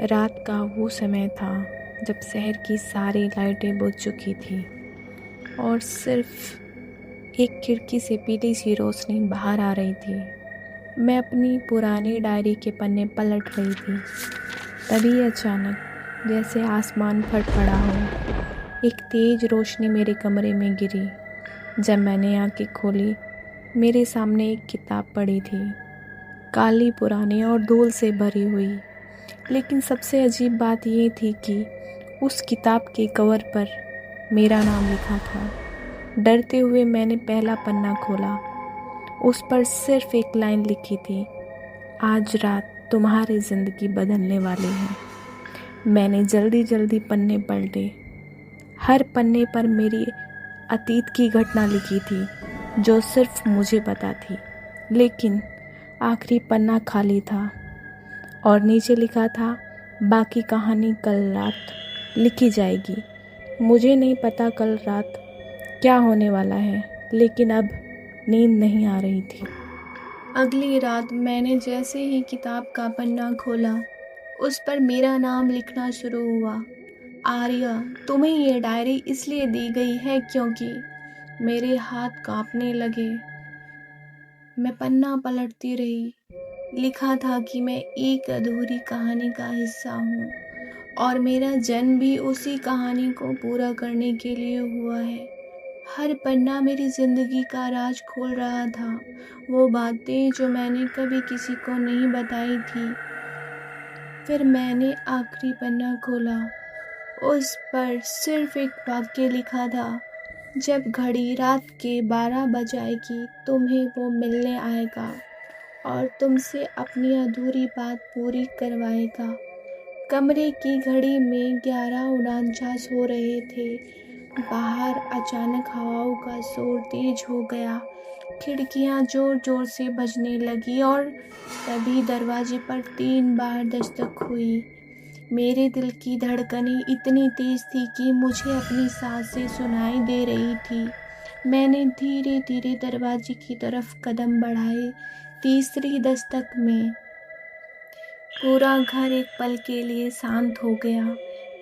रात का वो समय था जब शहर की सारी लाइटें बुझ चुकी थी और सिर्फ एक खिड़की से पीली सी रोशनी बाहर आ रही थी। मैं अपनी पुरानी डायरी के पन्ने पलट रही थी, तभी अचानक जैसे आसमान फट पड़ा हो, एक तेज रोशनी मेरे कमरे में गिरी। जब मैंने आंखें खोली, मेरे सामने एक किताब पड़ी थी, काली, पुरानी और धूल से भरी हुई। लेकिन सबसे अजीब बात ये थी कि उस किताब के कवर पर मेरा नाम लिखा था। डरते हुए मैंने पहला पन्ना खोला। उस पर सिर्फ एक लाइन लिखी थी, आज रात तुम्हारी ज़िंदगी बदलने वाली है। मैंने जल्दी जल्दी पन्ने पलटे। हर पन्ने पर मेरी अतीत की घटना लिखी थी जो सिर्फ मुझे पता थी। लेकिन आखिरी पन्ना खाली था और नीचे लिखा था, बाकी कहानी कल रात लिखी जाएगी। मुझे नहीं पता कल रात क्या होने वाला है, लेकिन अब नींद नहीं आ रही थी। अगली रात मैंने जैसे ही किताब का पन्ना खोला, उस पर मेरा नाम लिखना शुरू हुआ। आर्या, तुम्हें ये डायरी इसलिए दी गई है क्योंकि मेरे हाथ कांपने लगे। मैं पन्ना पलटती रही। लिखा था कि मैं एक अधूरी कहानी का हिस्सा हूँ और मेरा जन्म भी उसी कहानी को पूरा करने के लिए हुआ है। हर पन्ना मेरी जिंदगी का राज खोल रहा था, वो बातें जो मैंने कभी किसी को नहीं बताई थी। फिर मैंने आखिरी पन्ना खोला। उस पर सिर्फ एक वाक्य लिखा था, जब घड़ी रात के 12 बज आएगी तुम्हें वो मिलने आएगा और तुमसे अपनी अधूरी बात पूरी करवाएगा। कमरे की घड़ी में 11:49 हो रहे थे। बाहर अचानक हवाओं का शोर तेज हो गया, खिड़कियां जोर जोर से बजने लगी और तभी दरवाजे पर 3 बार दस्तक हुई। मेरे दिल की धड़कनें इतनी तेज थी कि मुझे अपनी सांसें सुनाई दे रही थी। मैंने धीरे धीरे दरवाजे की तरफ कदम बढ़ाए। तीसरी दस्तक में पूरा घर एक पल के लिए शांत हो गया,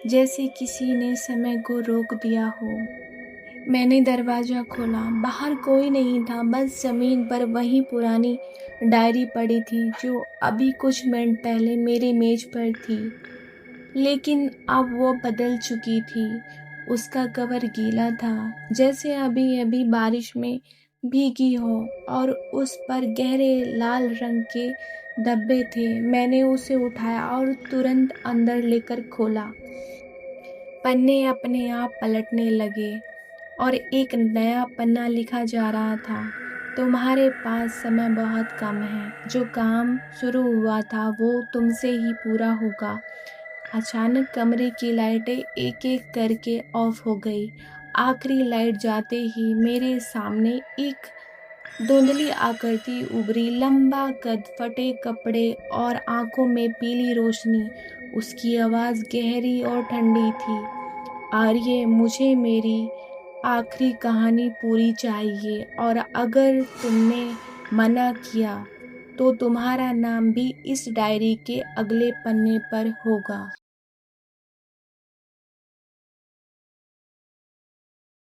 जैसे किसी ने समय को रोक दिया हो। मैंने दरवाजा खोला। बाहर कोई नहीं था, बस जमीन पर वही पुरानी डायरी पड़ी थी जो अभी कुछ मिनट पहले मेरी मेज पर थी, लेकिन अब वो बदल चुकी थी। उसका कवर गीला था, जैसे अभी अभी बारिश में भीगी हो, और उस पर गहरे लाल रंग के धब्बे थे। मैंने उसे उठाया और तुरंत अंदर लेकर खोला। पन्ने अपने आप पलटने लगे और एक नया पन्ना लिखा जा रहा था, तुम्हारे पास समय बहुत कम है, जो काम शुरू हुआ था वो तुमसे ही पूरा होगा। अचानक कमरे की लाइटें एक एक करके ऑफ हो गई। आखिरी लाइट जाते ही मेरे सामने एक धुंधली आकृति उभरी, लंबा कद, फटे कपड़े और आंखों में पीली रोशनी। उसकी आवाज़ गहरी और ठंडी थी, आर्य, मुझे मेरी आखिरी कहानी पूरी चाहिए और अगर तुमने मना किया तो तुम्हारा नाम भी इस डायरी के अगले पन्ने पर होगा।